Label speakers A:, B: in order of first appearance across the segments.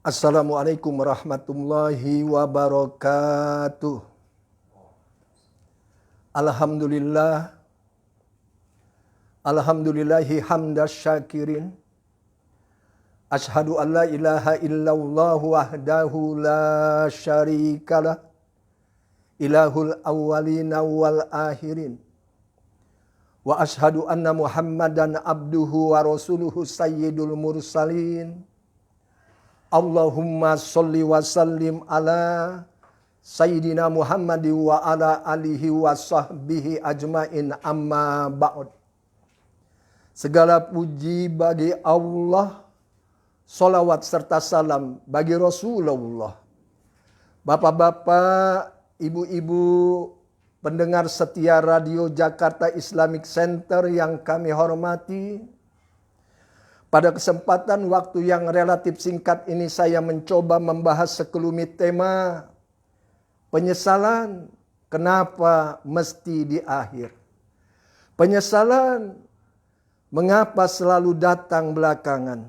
A: Assalamualaikum warahmatullahi wabarakatuh. Alhamdulillah. Alhamdulillahi hamdas syakirin. Ashhadu an la ilaha illallah wahdahu la syarikalah. Ilahul awwalina wal akhirin. Wa ashhadu anna Muhammadan abduhu wa rasuluhu sayyidul mursalin. Allahumma sholli wa sallim ala Sayyidina Muhammad wa ala alihi wa sahbihi ajmain amma ba'd. Segala puji bagi Allah, salawat serta salam bagi Rasulullah. Bapak-bapak, ibu-ibu pendengar setia Radio Jakarta Islamic Center yang kami hormati, pada kesempatan waktu yang relatif singkat ini saya mencoba membahas sekelumit tema penyesalan kenapa mesti di akhir. Penyesalan mengapa selalu datang belakangan.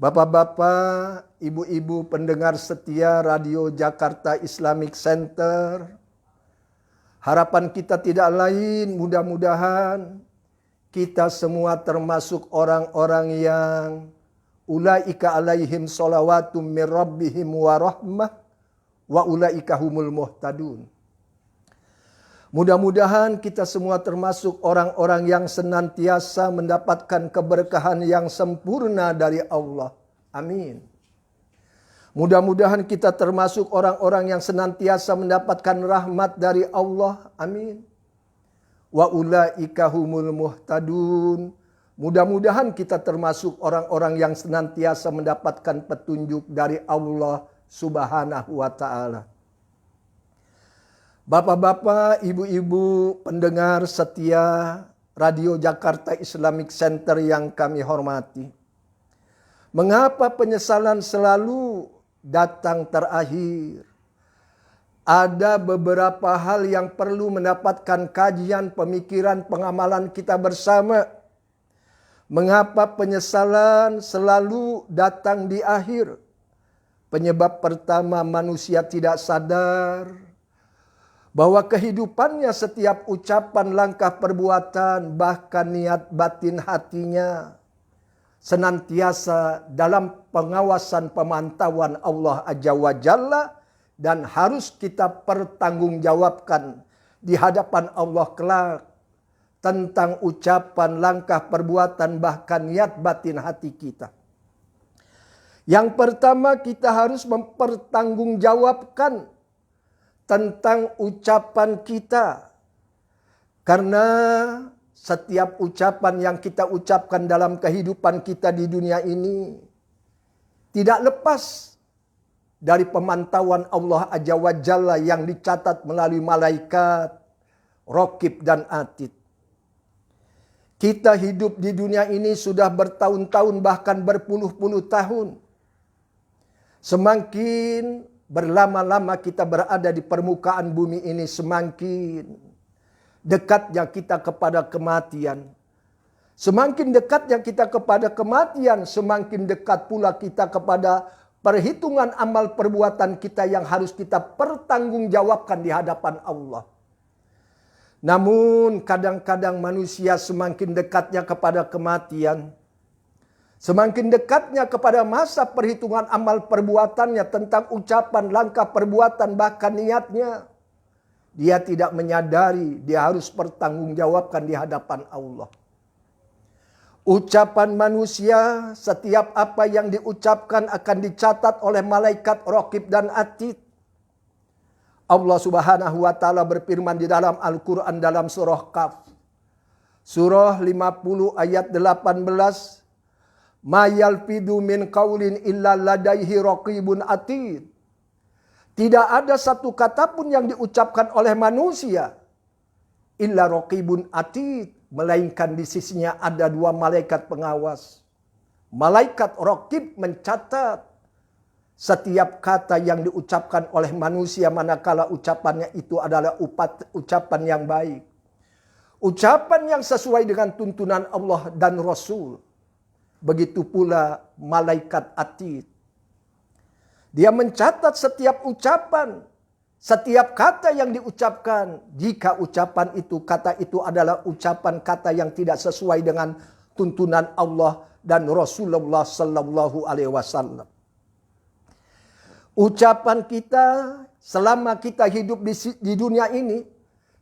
A: Bapak-bapak, ibu-ibu pendengar setia Radio Jakarta Islamic Center, harapan kita tidak lain mudah-mudahan kita semua termasuk orang-orang yang ulaika alaihim sholawatum mir rabbihim wa rahmah wa ulaika humul muhtadun. Mudah-mudahan kita semua termasuk orang-orang yang senantiasa mendapatkan keberkahan yang sempurna dari Allah. Amin. Mudah-mudahan kita termasuk orang-orang yang senantiasa mendapatkan rahmat dari Allah. Amin. Wa ulaika humul muhtadun. Mudah-mudahan kita termasuk orang-orang yang senantiasa mendapatkan petunjuk dari Allah Subhanahu wa taala. Bapak-bapak, ibu-ibu pendengar setia Radio Jakarta Islamic Center yang kami hormati. Mengapa penyesalan selalu datang terakhir? Ada beberapa hal yang perlu mendapatkan kajian, pemikiran, pengamalan kita bersama. Mengapa penyesalan selalu datang di akhir? Penyebab pertama, manusia tidak sadar bahwa kehidupannya setiap ucapan, langkah, perbuatan, bahkan niat batin hatinya senantiasa dalam pengawasan pemantauan Allah Azza wa Jalla. Dan harus kita pertanggungjawabkan di hadapan Allah kelak tentang ucapan, langkah, perbuatan, bahkan niat batin hati kita. Yang pertama, kita harus mempertanggungjawabkan tentang ucapan kita. Karena setiap ucapan yang kita ucapkan dalam kehidupan kita di dunia ini tidak lepas dari pemantauan Allah Azza wa Jalla yang dicatat melalui malaikat, Raqib dan Atid. Kita hidup di dunia ini sudah bertahun-tahun bahkan berpuluh-puluh tahun. Semakin berlama-lama kita berada di permukaan bumi ini, semakin dekatnya kita kepada kematian. Semakin dekatnya kita kepada kematian, semakin dekat pula kita kepada perhitungan amal perbuatan kita yang harus kita pertanggungjawabkan di hadapan Allah. Namun kadang-kadang manusia semakin dekatnya kepada kematian, semakin dekatnya kepada masa perhitungan amal perbuatannya tentang ucapan, langkah, perbuatan, bahkan niatnya, dia tidak menyadari dia harus pertanggungjawabkan di hadapan Allah. Ucapan manusia, setiap apa yang diucapkan akan dicatat oleh malaikat Raqib dan Atid. Allah Subhanahu wa taala berfirman di dalam Al-Qur'an dalam surah Qaf. Surah 50 ayat 18. Ma yalfidu min qaulin illa ladaihi raqibun atid. Tidak ada satu kata pun yang diucapkan oleh manusia illa raqibun atid, melainkan di sisinya ada dua malaikat pengawas. Malaikat Raqib mencatat setiap kata yang diucapkan oleh manusia manakala ucapannya itu adalah ucapan yang baik. Ucapan yang sesuai dengan tuntunan Allah dan Rasul. Begitu pula malaikat Atid. Dia mencatat setiap ucapan, setiap kata yang diucapkan. Jika ucapan itu, kata itu adalah ucapan kata yang tidak sesuai dengan tuntunan Allah dan Rasulullah Sallallahu Alaihi Wasallam. Ucapan kita selama kita hidup di dunia ini,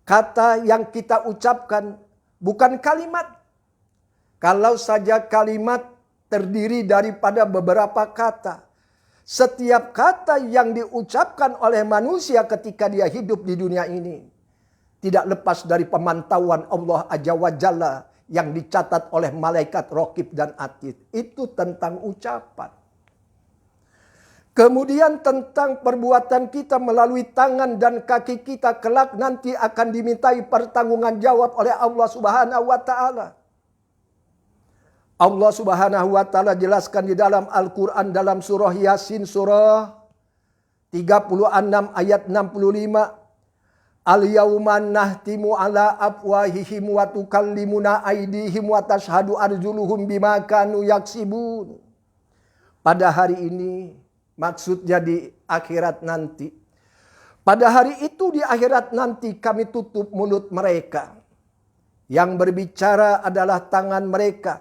A: kata yang kita ucapkan bukan kalimat. Kalau saja kalimat terdiri daripada beberapa kata, setiap kata yang diucapkan oleh manusia ketika dia hidup di dunia ini tidak lepas dari pemantauan Allah Azza wa Jalla yang dicatat oleh malaikat Raqib dan Atid. Itu tentang ucapan. Kemudian tentang perbuatan kita melalui tangan dan kaki kita kelak nanti akan dimintai pertanggungan jawab oleh Allah Subhanahu wa taala. Allah Subhanahu wa taala jelaskan di dalam Al-Qur'an dalam surah Yasin surah 36 ayat 65. Al-yauma nahtimu ala afwahihim wa tukallimuna aydihim wa tashhadu arjuluhum bima kanu yaksibun. Pada hari ini, maksudnya di akhirat nanti. Pada hari itu di akhirat nanti kami tutup mulut mereka. Yang berbicara adalah tangan mereka.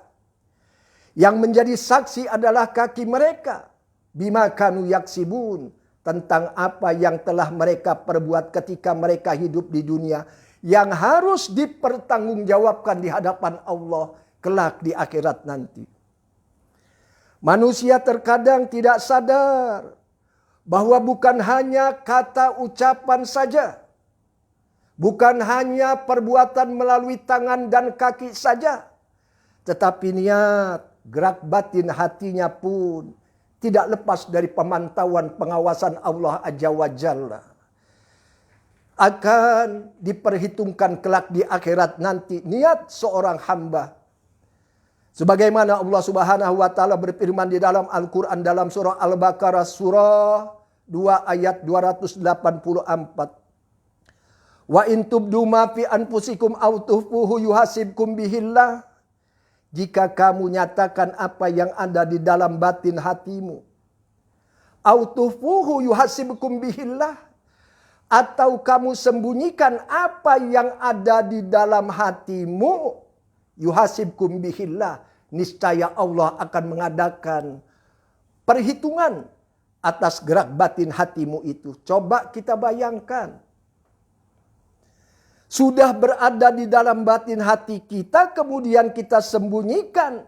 A: Yang menjadi saksi adalah kaki mereka. Bima kanu yaksibun. Tentang apa yang telah mereka perbuat ketika mereka hidup di dunia. Yang harus dipertanggungjawabkan di hadapan Allah kelak di akhirat nanti. Manusia terkadang tidak sadar bahwa bukan hanya kata ucapan saja. Bukan hanya perbuatan melalui tangan dan kaki saja. Tetapi niat, gerak batin hatinya pun tidak lepas dari pemantauan pengawasan Allah Azza wa Jalla. Akan diperhitungkan kelak di akhirat nanti niat seorang hamba. Sebagaimana Allah Subhanahu wa taala berfirman di dalam Al-Qur'an dalam surah Al-Baqarah surah 2 ayat 284. Wa in tubdu ma fi anfusikum aw tukhfuhu yuhasibkum bihillah. Jika kamu nyatakan apa yang ada di dalam batin hatimu. Aw tukhfuhu yuhasibkum bihillah. Atau kamu sembunyikan apa yang ada di dalam hatimu. Yuhasibkum bihillah. Niscaya Allah akan mengadakan perhitungan atas gerak batin hatimu itu. Coba kita bayangkan. Sudah berada di dalam batin hati kita, kemudian kita sembunyikan,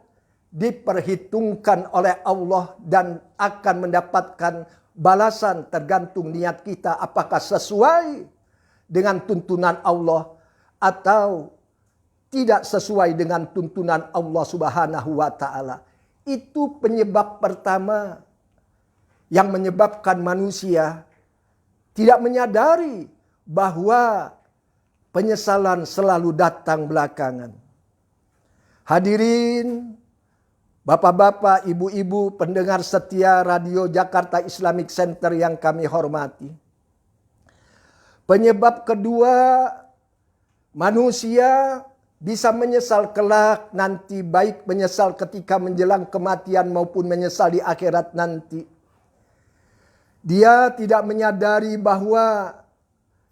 A: diperhitungkan oleh Allah dan akan mendapatkan balasan tergantung niat kita apakah sesuai dengan tuntunan Allah atau tidak sesuai dengan tuntunan Allah Subhanahu wa taala. Itu penyebab pertama yang menyebabkan manusia tidak menyadari bahwa penyesalan selalu datang belakangan. Hadirin, bapak-bapak, ibu-ibu, pendengar setia Radio Jakarta Islamic Center yang kami hormati. Penyebab kedua, manusia bisa menyesal kelak nanti, baik menyesal ketika menjelang kematian maupun menyesal di akhirat nanti. Dia tidak menyadari bahwa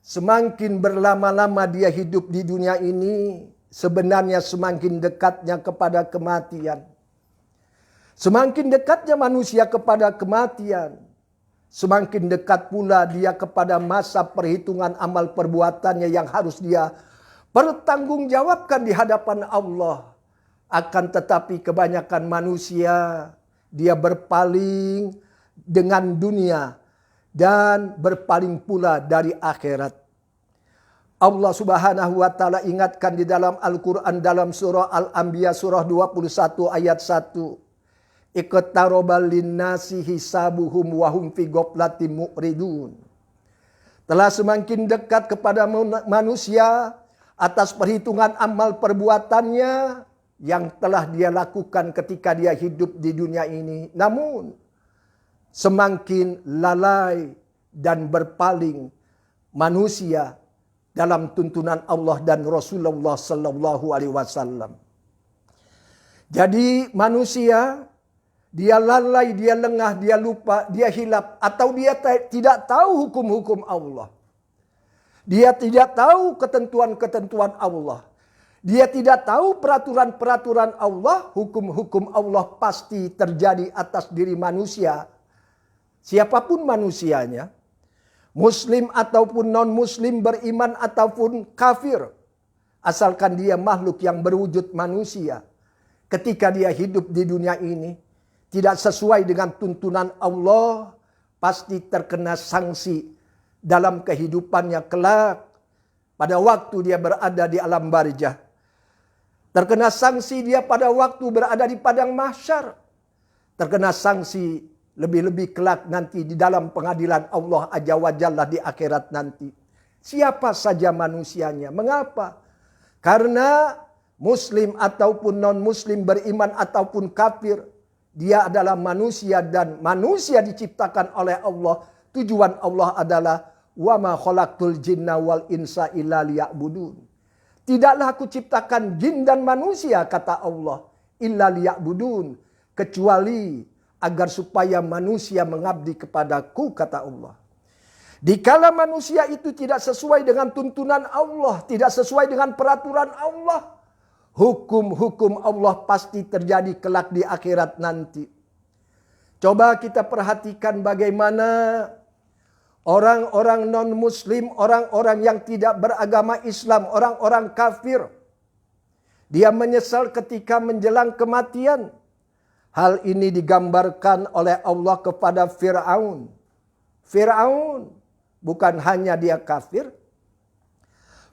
A: semakin berlama-lama dia hidup di dunia ini, sebenarnya semakin dekatnya kepada kematian. Semakin dekatnya manusia kepada kematian, semakin dekat pula dia kepada masa perhitungan amal perbuatannya yang harus dia pertanggungjawabkan di hadapan Allah. Akan tetapi kebanyakan manusia, dia berpaling dengan dunia dan berpaling pula dari akhirat. Allah Subhanahu wa taala ingatkan di dalam Al-Qur'an dalam surah Al-Anbiya surah 21 ayat 1. Iqtarabal linnasi hisabuhum wa hum fi ghaflatin mu'ridun. Telah semakin dekat kepada manusia atas perhitungan amal perbuatannya yang telah dia lakukan ketika dia hidup di dunia ini. Namun semakin lalai dan berpaling manusia dalam tuntunan Allah dan Rasulullah Sallallahu Alaihi Wasallam. Jadi manusia dia lalai, dia lengah, dia lupa, dia hilap, atau dia tidak tahu hukum-hukum Allah. Dia tidak tahu ketentuan-ketentuan Allah. Dia tidak tahu peraturan-peraturan Allah, hukum-hukum Allah pasti terjadi atas diri manusia. Siapapun manusianya, muslim ataupun non-muslim, beriman ataupun kafir. Asalkan dia makhluk yang berwujud manusia. Ketika dia hidup di dunia ini, tidak sesuai dengan tuntunan Allah, pasti terkena sanksi dalam kehidupannya kelak. Pada waktu dia berada di alam barzah. Terkena sanksi dia pada waktu berada di padang mahsyar. Terkena sanksi lebih-lebih kelak nanti di dalam pengadilan Allah Azza wa Jalla di akhirat nanti. Siapa saja manusianya. Mengapa? Karena muslim ataupun non-muslim, beriman ataupun kafir, dia adalah manusia dan manusia diciptakan oleh Allah. Tujuan Allah adalah wa ma khalaqtul jinna wal insa illa liya'budun. Tidaklah aku ciptakan jin dan manusia, kata Allah, illa liya'budun, kecuali agar supaya manusia mengabdi kepadaku, kata Allah. Dikala manusia itu tidak sesuai dengan tuntunan Allah, tidak sesuai dengan peraturan Allah, hukum-hukum Allah pasti terjadi kelak di akhirat nanti. Coba kita perhatikan bagaimana orang-orang non-muslim, orang-orang yang tidak beragama Islam, orang-orang kafir. Dia menyesal ketika menjelang kematian. Hal ini digambarkan oleh Allah kepada Fir'aun. Fir'aun bukan hanya dia kafir.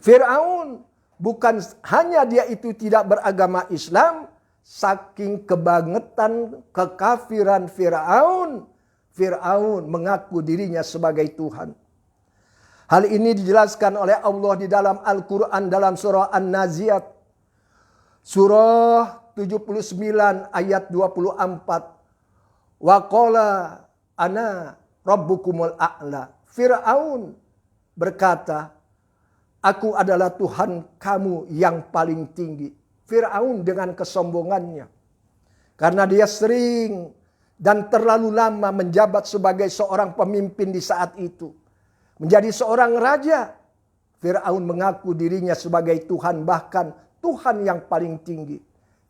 A: Fir'aun bukan hanya dia itu tidak beragama Islam. Saking kebangetan kekafiran Fir'aun, Fir'aun mengaku dirinya sebagai Tuhan. Hal ini dijelaskan oleh Allah di dalam Al-Quran dalam surah An-Naziat. Surah 79 ayat 24. Wa qala ana rabbukumul a'la. Fir'aun berkata, aku adalah Tuhan kamu yang paling tinggi. Fir'aun dengan kesombongannya. Karena dia sering dan terlalu lama menjabat sebagai seorang pemimpin di saat itu. Menjadi seorang raja. Fir'aun mengaku dirinya sebagai Tuhan, bahkan Tuhan yang paling tinggi.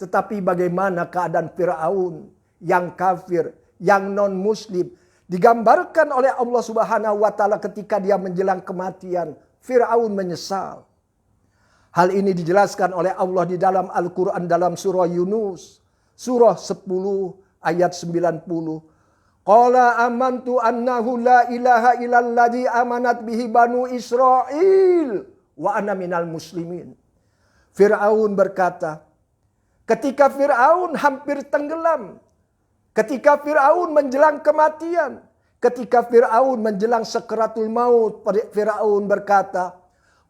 A: Tetapi bagaimana keadaan Fir'aun yang kafir, yang non-muslim, digambarkan oleh Allah Subhanahu wa Ta'ala ketika dia menjelang kematian. Fir'aun menyesal. Hal ini dijelaskan oleh Allah di dalam Al-Quran dalam surah Yunus. Surah 10 ayat 90. Qala amantu annahu la ilaha illalladzi amanat bihi banu Israel wa ana minal muslimin. Fir'aun berkata, ketika Fir'aun hampir tenggelam, ketika Fir'aun menjelang kematian, ketika Fir'aun menjelang sakaratul maut, Fir'aun berkata,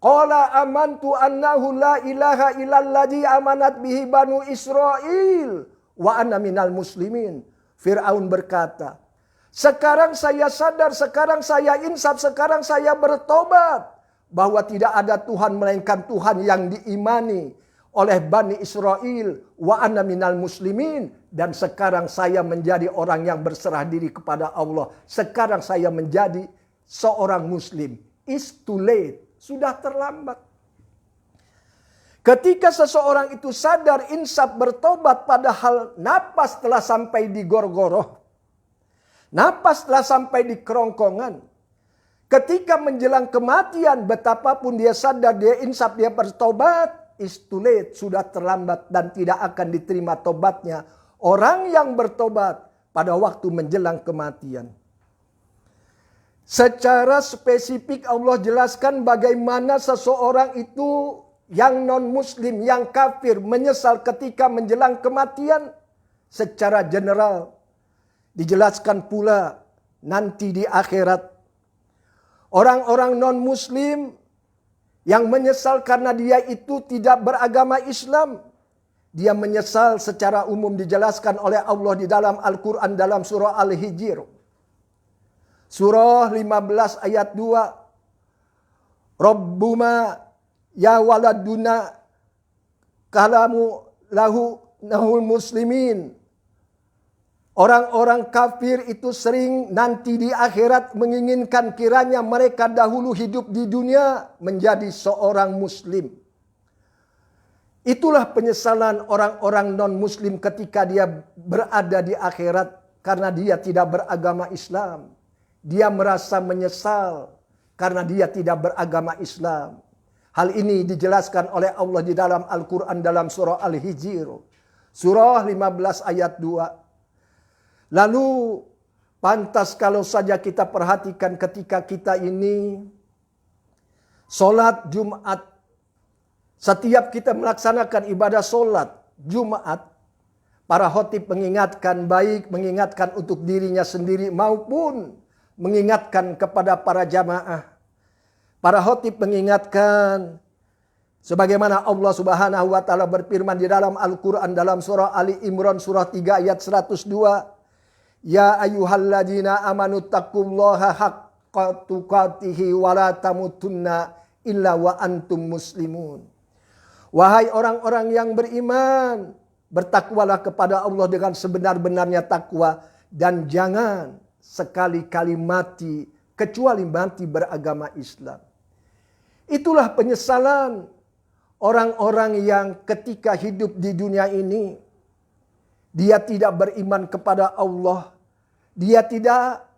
A: qala amantu annahu la ilaha illalladzi amanat bihi banu Israel wa ana minal muslimin. Fir'aun berkata, sekarang saya sadar, sekarang saya insaf, sekarang saya bertobat bahwa tidak ada Tuhan melainkan Tuhan yang diimani oleh Bani Israel, wa ana minal muslimin, dan sekarang saya menjadi orang yang berserah diri kepada Allah. Sekarang saya menjadi seorang muslim. It's too late, sudah terlambat. Ketika seseorang itu sadar, insaf, bertobat, padahal napas telah sampai di gorgoroh, napas telah sampai di kerongkongan. Ketika menjelang kematian, betapapun dia sadar, dia insaf, dia bertobat, is too late, sudah terlambat dan tidak akan diterima tobatnya orang yang bertobat pada waktu menjelang kematian. Secara spesifik Allah jelaskan bagaimana seseorang itu yang non-muslim, yang kafir menyesal ketika menjelang kematian. Secara general dijelaskan pula nanti di akhirat. Orang-orang non-muslim yang menyesal karena dia itu tidak beragama Islam. Dia menyesal secara umum dijelaskan oleh Allah di dalam Al-Quran dalam surah Al-Hijr. Surah 15 ayat 2. Rabbuma ya waladuna kalamu lahu nahul muslimin. Fir'aun berkata, ketika Fir'aun hampir tenggelam, ketika Fir'aun menjelang kematian, Fir'aun berkata, sekarang saya sadar, sekarang saya insaf, sekarang saya menjadi orang yang berserah diri kepada Allah. Sekarang saya menjadi seorang yang yang diimani oleh Bani Israel, wa ana minal muslimin. Orang-orang kafir itu sering nanti di akhirat menginginkan kiranya mereka dahulu hidup di dunia menjadi seorang muslim. Itulah penyesalan orang-orang non-muslim ketika dia berada di akhirat karena dia tidak beragama Islam. Dia merasa menyesal karena dia tidak beragama Islam. Hal ini dijelaskan oleh Allah di dalam Al-Quran dalam surah Al-Hijr. Surah 15 ayat 2. Lalu pantas kalau saja kita perhatikan ketika kita ini sholat Jumat. Setiap kita melaksanakan ibadah sholat Jumat, para khotib mengingatkan baik, mengingatkan untuk dirinya sendiri maupun mengingatkan kepada para jamaah. Para khotib mengingatkan sebagaimana Allah Subhanahu wa taala berfirman di dalam Al-Qur'an dalam surah Ali Imran surah 3 ayat 102. Ya ayyuhalladzina amanu taqullaha haqqa tuqatih wa la tamutunna illa wa antum muslimun. Wahai orang-orang yang beriman, bertakwalah kepada Allah dengan sebenar-benarnya takwa dan jangan sekali-kali mati kecuali mati beragama Islam. Itulah penyesalan orang-orang yang ketika hidup di dunia ini dia tidak beriman kepada Allah. Dia tidak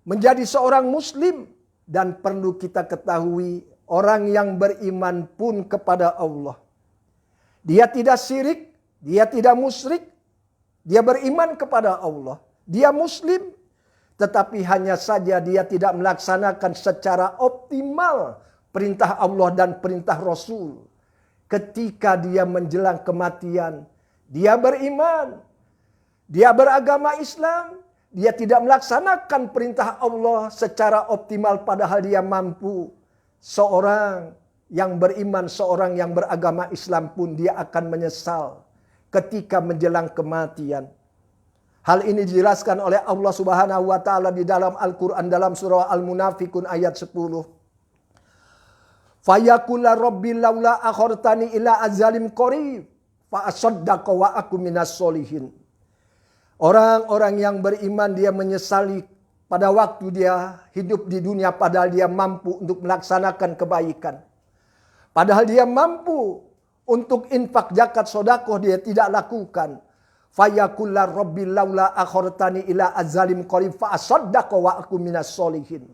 A: menjadi seorang muslim. Dan perlu kita ketahui orang yang beriman pun kepada Allah. Dia tidak syirik. Dia tidak musyrik. Dia beriman kepada Allah. Dia muslim. Tetapi hanya saja dia tidak melaksanakan secara optimal perintah Allah dan perintah Rasul. Ketika dia menjelang kematian, dia beriman. Dia beragama Islam, dia tidak melaksanakan perintah Allah secara optimal padahal dia mampu. Seorang yang beriman, seorang yang beragama Islam pun dia akan menyesal ketika menjelang kematian. Hal ini dijelaskan oleh Allah Subhanahu wa taala di dalam Al-Qur'an dalam surah Al-Munafiqun ayat 10. Fayaqula rabbi laula akhartani ila azalim qarib fa asaddaqa wa aku minas solihin. Orang-orang yang beriman dia menyesali pada waktu dia hidup di dunia padahal dia mampu untuk melaksanakan kebaikan. Padahal dia mampu untuk infak zakat sedekah dia tidak lakukan. Fayaqul rabbi laula akhartani ila azalim qarib fa asaddaqa wa aku minas solihin.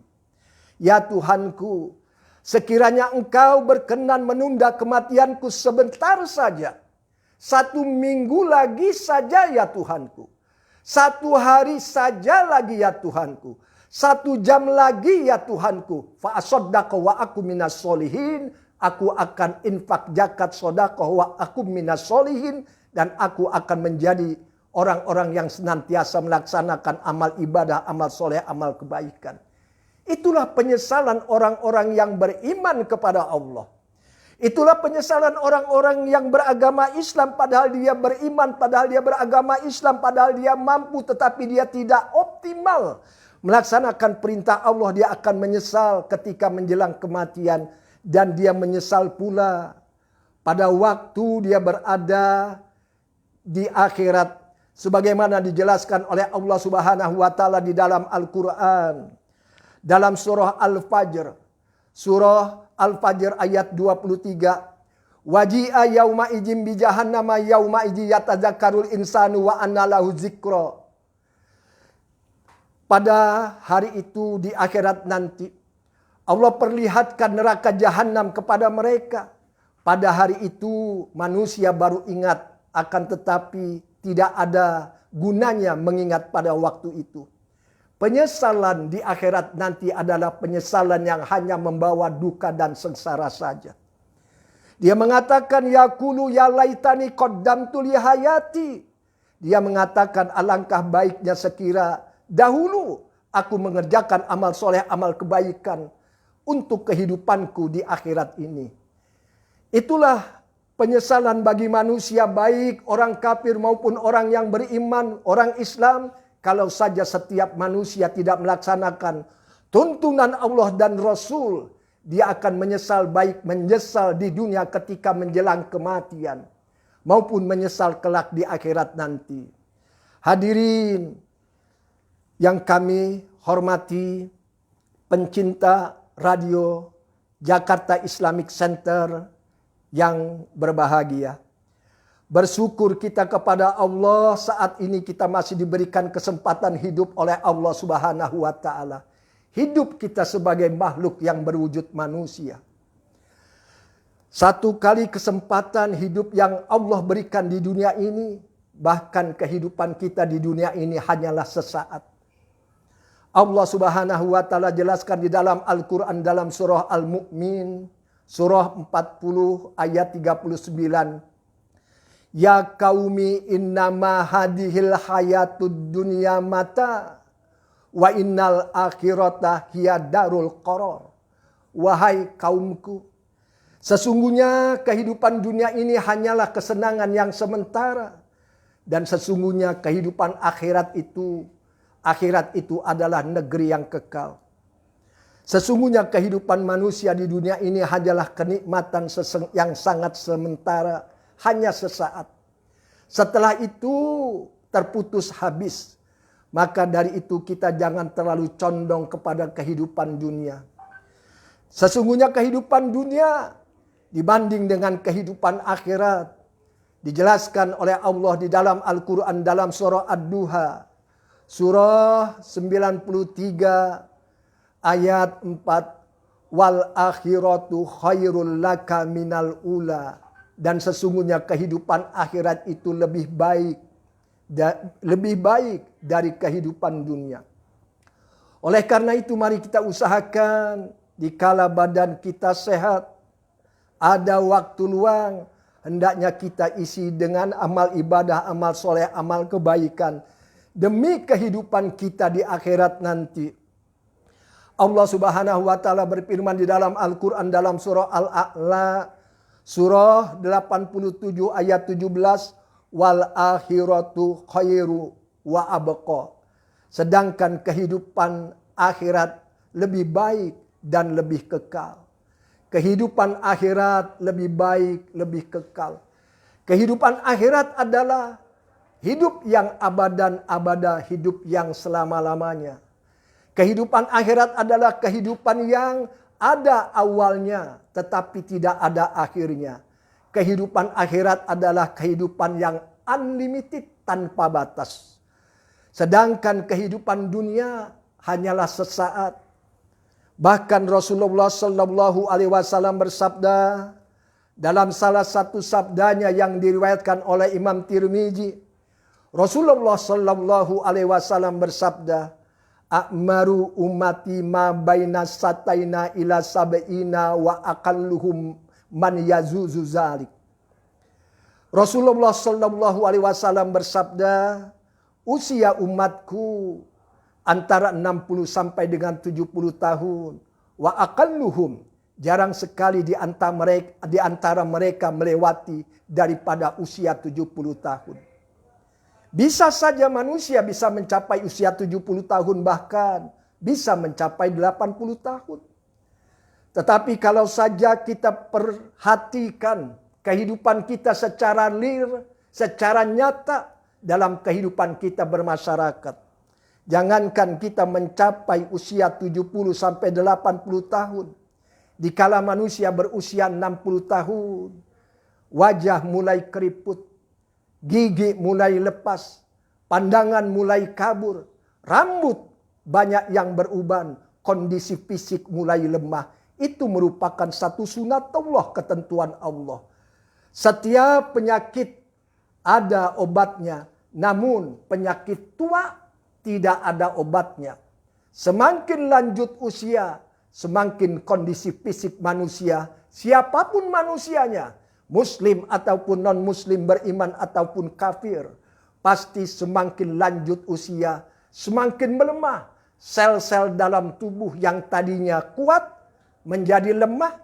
A: Ya Tuhanku, sekiranya Engkau berkenan menunda kematianku sebentar saja. 1 minggu lagi saja ya Tuhanku. 1 hari saja lagi ya Tuhanku. 1 jam lagi ya Tuhanku. Fa asaddaqa wa aku minas solihin. Aku akan infak zakat sedekah wa aku minas solihin. Dan aku akan menjadi orang-orang yang senantiasa melaksanakan amal ibadah, amal soleh, amal kebaikan. Itulah penyesalan orang-orang yang beriman kepada Allah. Itulah penyesalan orang-orang yang beragama Islam padahal dia beriman, padahal dia beragama Islam, padahal dia mampu tetapi dia tidak optimal melaksanakan perintah Allah. Dia akan menyesal ketika menjelang kematian dan dia menyesal pula pada waktu dia berada di akhirat sebagaimana dijelaskan oleh Allah Subhanahu wa taala di dalam Al-Qur'an dalam surah Al-Fajr. Surah Al-Fajr ayat 23. Waji'a yauma ijim bi jahannama yauma iji yatadzakkarul insanu wa anna lahu dzikra. Pada hari itu di akhirat nanti Allah perlihatkan neraka jahanam kepada mereka. Pada hari itu manusia baru ingat, akan tetapi tidak ada gunanya mengingat pada waktu itu. Penyesalan di akhirat nanti adalah penyesalan yang hanya membawa duka dan sengsara saja. Dia mengatakan yaqulu ya laitani qaddamtu li hayati. Dia mengatakan alangkah baiknya sekira dahulu aku mengerjakan amal soleh, amal kebaikan untuk kehidupanku di akhirat ini. Itulah penyesalan bagi manusia baik orang kafir maupun orang yang beriman, orang Islam. Kalau saja setiap manusia tidak melaksanakan tuntunan Allah dan Rasul, dia akan menyesal baik menyesal di dunia ketika menjelang kematian maupun menyesal kelak di akhirat nanti. Hadirin yang kami hormati, pencinta radio Jakarta Islamic Center yang berbahagia. Bersyukur kita kepada Allah saat ini kita masih diberikan kesempatan hidup oleh Allah Subhanahu wa taala. Hidup kita sebagai makhluk yang berwujud manusia. Satu kali kesempatan hidup yang Allah berikan di dunia ini, bahkan kehidupan kita di dunia ini hanyalah sesaat. Allah Subhanahu wa taala jelaskan di dalam Al-Qur'an dalam surah Al-Mu'min, surah 40 ayat 39. Ya qaumi innama hadhil hayatud dunya mata wa innal akhirata hiya darul qarar. Wahai kaumku, sesungguhnya kehidupan dunia ini hanyalah kesenangan yang sementara. Dan sesungguhnya kehidupan akhirat itu adalah negeri yang kekal. Sesungguhnya kehidupan manusia di dunia ini hanyalah kenikmatan yang sangat sementara. Hanya sesaat. Setelah itu terputus habis. Maka dari itu kita jangan terlalu condong kepada kehidupan dunia. Sesungguhnya kehidupan dunia dibanding dengan kehidupan akhirat dijelaskan oleh Allah di dalam Al-Quran dalam surah Ad-Duha. Surah 93 ayat 4. Wal akhiratu khairul laka minal ula. Dan sesungguhnya kehidupan akhirat itu lebih baik dari kehidupan dunia. Oleh karena itu mari kita usahakan dikala badan kita sehat, ada waktu luang, hendaknya kita isi dengan amal ibadah, amal soleh, amal kebaikan. Demi kehidupan kita di akhirat nanti. Allah Subhanahu wa taala berfirman di dalam Al-Quran dalam surah Al-A'la. Surah 87 ayat 17. Wal akhiratu khairu wa abqa. Sedangkan kehidupan akhirat lebih baik dan lebih kekal. Kehidupan akhirat lebih baik, lebih kekal. Kehidupan akhirat adalah hidup yang abadan abada, hidup yang selama-lamanya. Kehidupan akhirat adalah kehidupan yang ada awalnya tetapi tidak ada akhirnya. Kehidupan akhirat adalah kehidupan yang unlimited tanpa batas. Sedangkan kehidupan dunia hanyalah sesaat. Bahkan Rasulullah Sallallahu Alaihi Wasallam bersabda dalam salah satu sabdanya yang diriwayatkan oleh Imam Tirmizi. Rasulullah Sallallahu Alaihi Wasallam bersabda, A'maru ummati ma baina sataina ila sab'ina wa aqalluhum man yazuzu zalik. Rasulullah Sallallahu Alaihi Wasallam bersabda, usia umatku antara 60 sampai dengan 70 tahun. Wa aqalluhum, jarang sekali di antara mereka melewati daripada usia 70 tahun. Bisa saja manusia bisa mencapai usia 70 tahun bahkan bisa mencapai 80 tahun. Tetapi kalau saja kita perhatikan kehidupan kita secara real, secara nyata dalam kehidupan kita bermasyarakat. Jangankan kita mencapai usia 70 sampai 80 tahun. Dikala manusia berusia 60 tahun, wajah mulai keriput. Gigi mulai lepas, pandangan mulai kabur, rambut banyak yang beruban, kondisi fisik mulai lemah. Itu merupakan satu sunatullah, ketentuan Allah. Setiap penyakit ada obatnya, namun penyakit tua tidak ada obatnya. Semakin lanjut usia, semakin kondisi fisik manusia, siapapun manusianya, Muslim ataupun non-muslim, beriman ataupun kafir, pasti semakin lanjut usia, semakin melemah. Sel-sel dalam tubuh yang tadinya kuat menjadi lemah,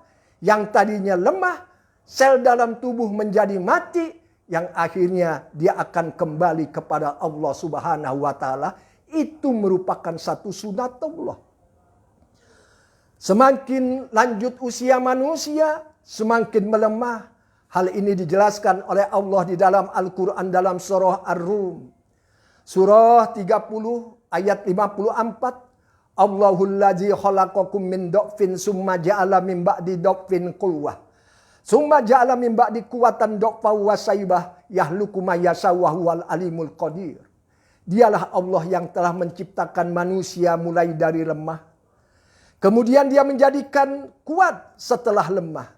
A: yang tadinya lemah, sel dalam tubuh menjadi mati, yang akhirnya dia akan kembali kepada Allah Subhanahu wa taala. Itu merupakan satu sunatullah. Semakin lanjut usia manusia, semakin melemah. Hal ini dijelaskan oleh Allah di dalam Al-Quran dalam surah Ar-Rum. Surah 30 ayat 54. Allahul ladzi khalaqakum min dhafin summa ja'ala min ba'di dhafin quwwah. Summa ja'ala min ba'di quwwatan dhafan wa saybah yahluku ma yasha wa huwal alimul qadir. Dialah Allah yang telah menciptakan manusia mulai dari lemah. Kemudian dia menjadikan kuat setelah lemah.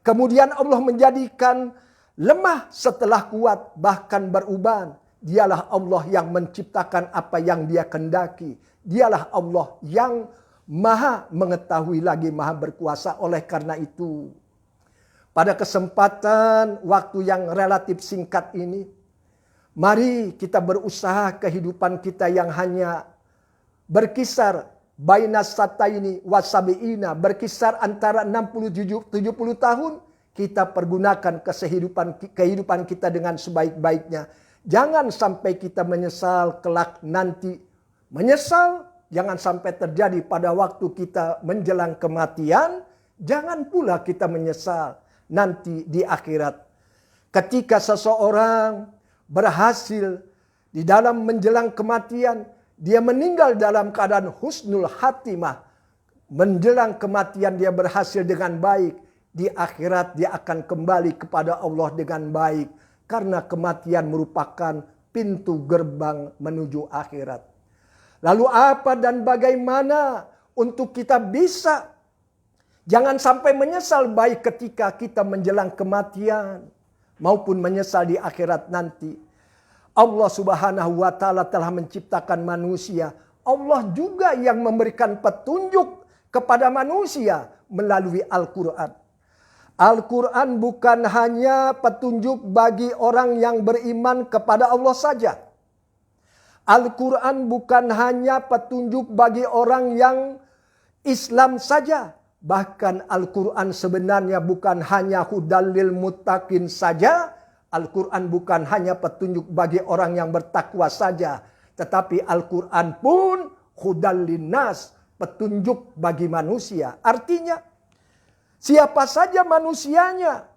A: Kemudian Allah menjadikan lemah setelah kuat, bahkan beruban. Dialah Allah yang menciptakan apa yang dia kendaki. Dialah Allah yang maha mengetahui lagi maha berkuasa. Oleh karena itu, pada kesempatan waktu yang relatif singkat ini, mari kita berusaha kehidupan kita yang hanya berkisar baina sataini wasabiina, berkisar antara 60-70 tahun, kita pergunakan kehidupan kita dengan sebaik-baiknya. Jangan sampai kita menyesal kelak nanti. Menyesal jangan sampai terjadi pada waktu kita menjelang kematian. Jangan pula kita menyesal nanti di akhirat. Ketika seseorang berhasil di dalam menjelang kematian, dia meninggal dalam keadaan husnul khatimah. Menjelang kematian dia berhasil dengan baik. Di akhirat dia akan kembali kepada Allah dengan baik. Karena kematian merupakan pintu gerbang menuju akhirat. Lalu apa dan bagaimana untuk kita bisa jangan sampai menyesal baik ketika kita menjelang kematian maupun menyesal di akhirat nanti. Allah Subhanahu wa taala telah menciptakan manusia. Allah juga yang memberikan petunjuk kepada manusia melalui Al-Qur'an. Al-Quran bukan hanya petunjuk bagi orang yang beriman kepada Allah saja. Al-Quran bukan hanya petunjuk bagi orang yang Islam saja. Bahkan Al-Quran sebenarnya bukan hanya hudal lil muttaqin saja. Al-Quran bukan hanya petunjuk bagi orang yang bertakwa saja. Tetapi Al-Quran pun hudal linnas, petunjuk bagi manusia. Artinya, siapa saja manusianya,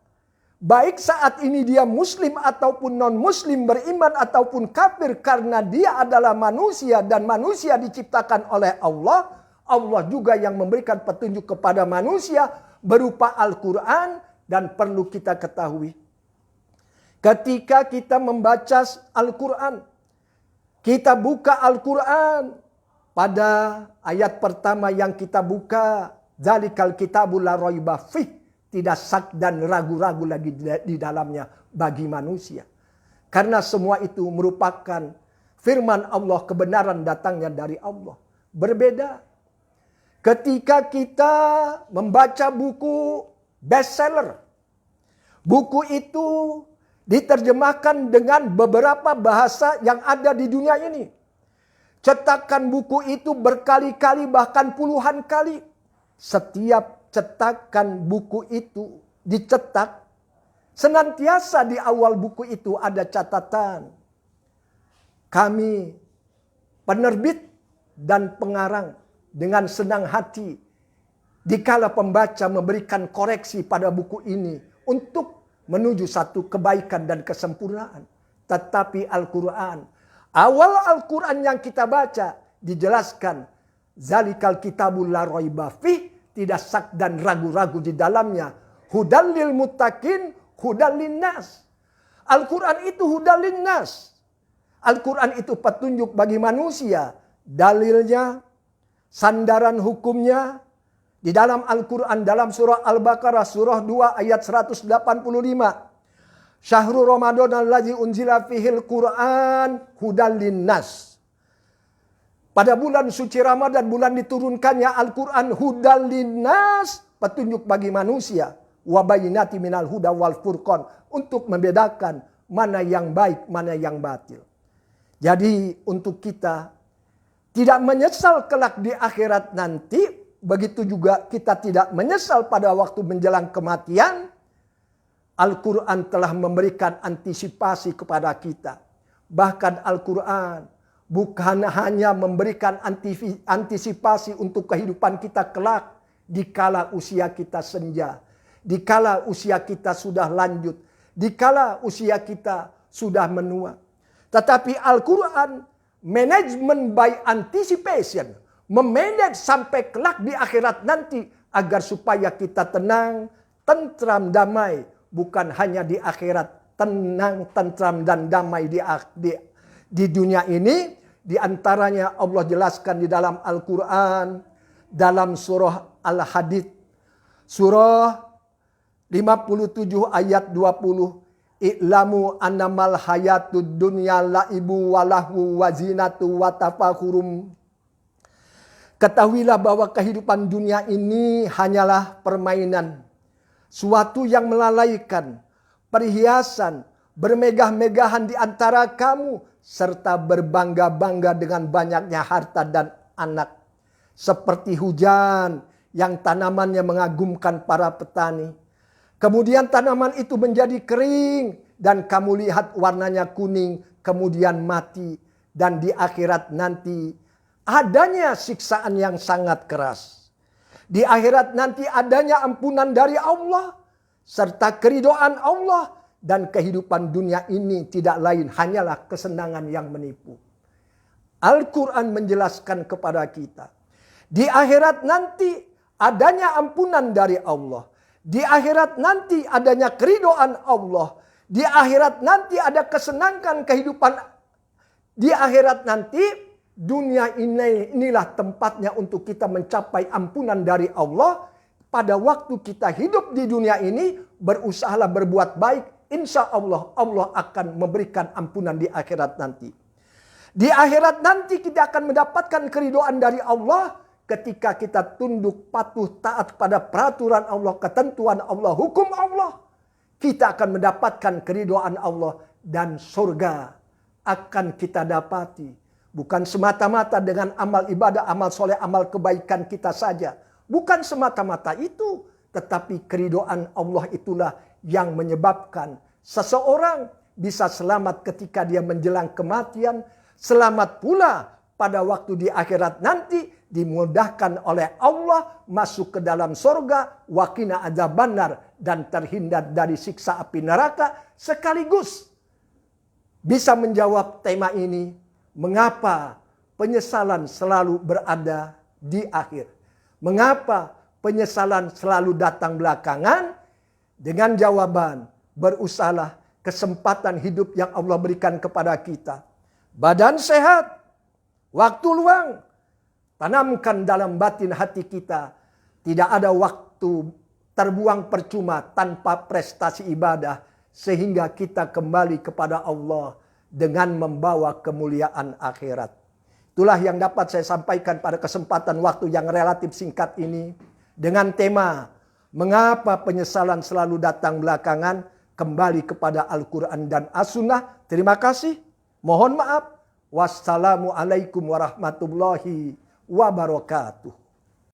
A: baik saat ini dia muslim ataupun non-muslim, beriman ataupun kafir, karena dia adalah manusia dan manusia diciptakan oleh Allah, Allah juga yang memberikan petunjuk kepada manusia berupa Al-Quran. Dan perlu kita ketahui, ketika kita membaca Al-Quran, kita buka Al-Quran pada ayat pertama yang kita buka, Dzalikal kitabul la raiba fih, tidak syak dan ragu-ragu lagi di dalamnya bagi manusia. Karena semua itu merupakan firman Allah, kebenaran datangnya dari Allah. Berbeda ketika kita membaca buku bestseller. Buku itu diterjemahkan dengan beberapa bahasa yang ada di dunia ini. Cetakan buku itu berkali-kali bahkan puluhan kali. Setiap cetakan buku itu dicetak, senantiasa di awal buku itu ada catatan. Kami penerbit dan pengarang dengan senang hati dikala pembaca memberikan koreksi pada buku ini untuk menuju satu kebaikan dan kesempurnaan. Tetapi Al-Quran, awal Al-Quran yang kita baca dijelaskan, Dzalikal kitabul la raiba fih, tidak syak dan ragu-ragu di dalamnya. Hudal lil muttaqin, hudal linnas. Al-Quran itu hudal linnas. Al-Quran itu petunjuk bagi manusia. Dalilnya, sandaran hukumnya, di dalam Al-Quran, dalam surah Al-Baqarah, surah 2 ayat 185. Syahrul Ramadan allazi unzila fihil Quran hudal linnas. Pada bulan suci Ramadan, bulan diturunkannya Al-Quran, hudal linnas, petunjuk bagi manusia. Wabayinati minal huda wal furqan, untuk membedakan mana yang baik, mana yang batil. Jadi untuk kita tidak menyesal kelak di akhirat nanti, begitu juga kita tidak menyesal pada waktu menjelang kematian. Al-Quran telah memberikan antisipasi kepada kita. Bahkan Al-Quran bukan hanya memberikan antisipasi untuk kehidupan kita kelak dikala usia kita senja, dikala usia kita sudah lanjut, dikala usia kita sudah menua. Tetapi Al-Quran Management by anticipation. Memanage sampai kelak di akhirat nanti. Agar supaya kita tenang, tentram, damai. Bukan hanya di akhirat. Tenang, tentram, dan damai di dunia ini. Di antaranya Allah jelaskan di dalam Al-Quran. Dalam surah Al-Hadid. Surah 57 ayat 20. I'lamu annamal hayatud dunya laibu walahu wazinatu watafakurum. Ketahuilah bahwa kehidupan dunia ini hanyalah permainan. Suatu yang melalaikan. Perhiasan. Bermegah-megahan di antara kamu. Serta berbangga-bangga dengan banyaknya harta dan anak. Seperti hujan yang tanamannya mengagumkan para petani. Kemudian tanaman itu menjadi kering dan kamu lihat warnanya kuning, kemudian mati. Dan di akhirat nanti adanya siksaan yang sangat keras. Di akhirat nanti adanya ampunan dari Allah serta keridhaan Allah, dan kehidupan dunia ini tidak lain hanyalah kesenangan yang menipu. Al-Quran menjelaskan kepada kita, di akhirat nanti adanya ampunan dari Allah. Di akhirat nanti adanya keridhaan Allah. Di akhirat nanti ada kesenangan kehidupan. Di akhirat nanti dunia inilah tempatnya untuk kita mencapai ampunan dari Allah. Pada waktu kita hidup di dunia ini, berusahalah berbuat baik. Insya Allah, Allah akan memberikan ampunan di akhirat nanti. Di akhirat nanti kita akan mendapatkan keridhaan dari Allah. Ketika kita tunduk, patuh, taat pada peraturan Allah, ketentuan Allah, hukum Allah. Kita akan mendapatkan keridhaan Allah dan surga akan kita dapati. Bukan semata-mata dengan amal ibadah, amal soleh, amal kebaikan kita saja. Bukan semata-mata itu. Tetapi keridhaan Allah itulah yang menyebabkan seseorang bisa selamat ketika dia menjelang kematian. Selamat pula pada waktu di akhirat nanti. Dimudahkan oleh Allah masuk ke dalam surga, waqina adzabannar, dan terhindar dari siksa api neraka. Sekaligus bisa menjawab tema ini, mengapa penyesalan selalu berada di akhir? Mengapa penyesalan selalu datang belakangan? Dengan jawaban, berusahalah kesempatan hidup yang Allah berikan kepada kita. Badan sehat, waktu luang, tanamkan dalam batin hati kita. Tidak ada waktu terbuang percuma tanpa prestasi ibadah. Sehingga kita kembali kepada Allah dengan membawa kemuliaan akhirat. Itulah yang dapat saya sampaikan pada kesempatan waktu yang relatif singkat ini. Dengan tema, mengapa penyesalan selalu datang belakangan? Kembali kepada Al-Quran dan As-Sunnah. Terima kasih. Mohon maaf. Wassalamualaikum warahmatullahi wabarakatuh.